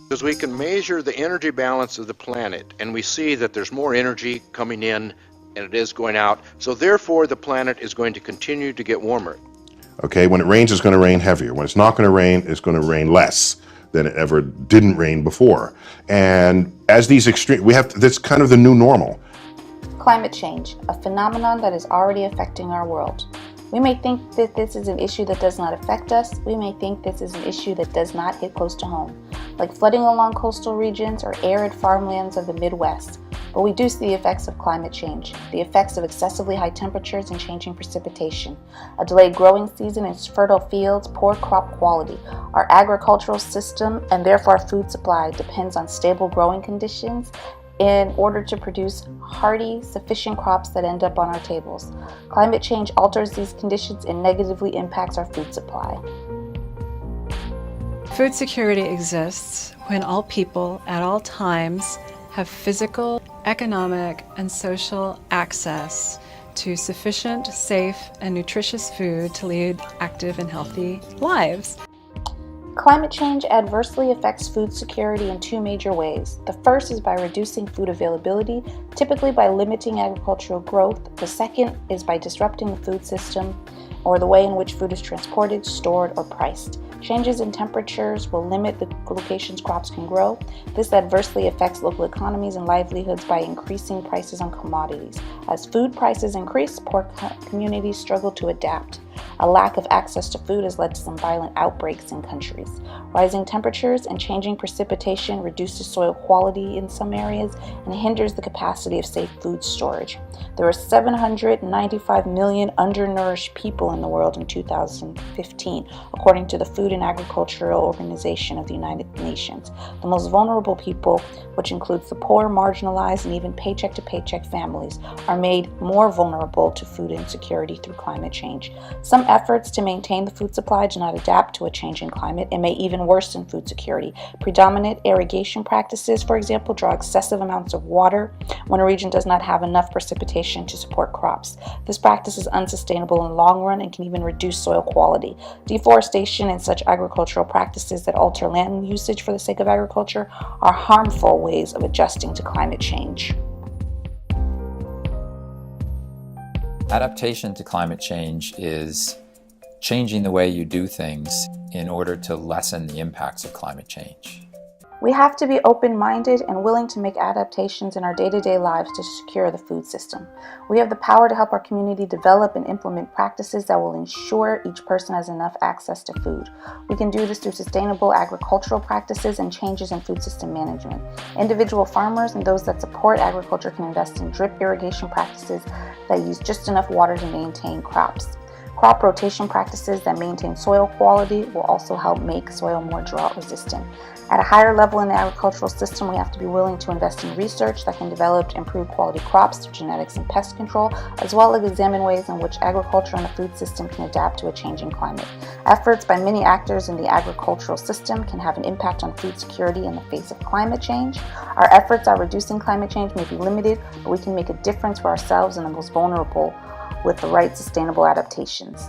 Because we can measure the energy balance of the planet, and we see that there's more energy coming in and it is going out. So therefore, the planet is going to continue to get warmer. Okay, when it rains, it's going to rain heavier. When it's not going to rain, it's going to rain less than it ever didn't rain before. And as these extreme, that's kind of the new normal. Climate change, a phenomenon that is already affecting our world. We may think that this is an issue that does not affect us. We may think this is an issue that does not hit close to home, like flooding along coastal regions or arid farmlands of the Midwest. But we do see the effects of climate change, the effects of excessively high temperatures and changing precipitation, a delayed growing season in fertile fields, poor crop quality. Our agricultural system, and therefore our food supply, depends on stable growing conditions in order to produce hardy, sufficient crops that end up on our tables. Climate change alters these conditions and negatively impacts our food supply. Food security exists when all people at all times have physical, economic, and social access to sufficient, safe, and nutritious food to lead active and healthy lives. Climate change adversely affects food security in two major ways. The first is by reducing food availability, typically by limiting agricultural growth. The second is by disrupting the food system or the way in which food is transported, stored, or priced. Changes in temperatures will limit the locations crops can grow. This adversely affects local economies and livelihoods by increasing prices on commodities. As food prices increase, poor communities struggle to adapt. A lack of access to food has led to some violent outbreaks in countries. Rising temperatures and changing precipitation reduces soil quality in some areas and hinders the capacity of safe food storage. There were 795 million undernourished people in the world in 2015, according to the Food and Agricultural Organization of the United Nations. The most vulnerable people, which includes the poor, marginalized, and even paycheck-to-paycheck families, are made more vulnerable to food insecurity through climate change. Some efforts to maintain the food supply do not adapt to a changing climate and may even worsen food security. Predominant irrigation practices, for example, draw excessive amounts of water when a region does not have enough precipitation to support crops. This practice is unsustainable in the long run and can even reduce soil quality. Deforestation and such agricultural practices that alter land usage for the sake of agriculture are harmful ways of adjusting to climate change. Adaptation to climate change is changing the way you do things in order to lessen the impacts of climate change. We have to be open-minded and willing to make adaptations in our day-to-day lives to secure the food system. We have the power to help our community develop and implement practices that will ensure each person has enough access to food. We can do this through sustainable agricultural practices and changes in food system management. Individual farmers and those that support agriculture can invest in drip irrigation practices that use just enough water to maintain crops. Crop rotation practices that maintain soil quality will also help make soil more drought resistant. At a higher level in the agricultural system, we have to be willing to invest in research that can develop improved quality crops through genetics and pest control, as well as examine ways in which agriculture and the food system can adapt to a changing climate. Efforts by many actors in the agricultural system can have an impact on food security in the face of climate change. Our efforts at reducing climate change may be limited, but we can make a difference for ourselves and the most vulnerable with the right sustainable adaptations.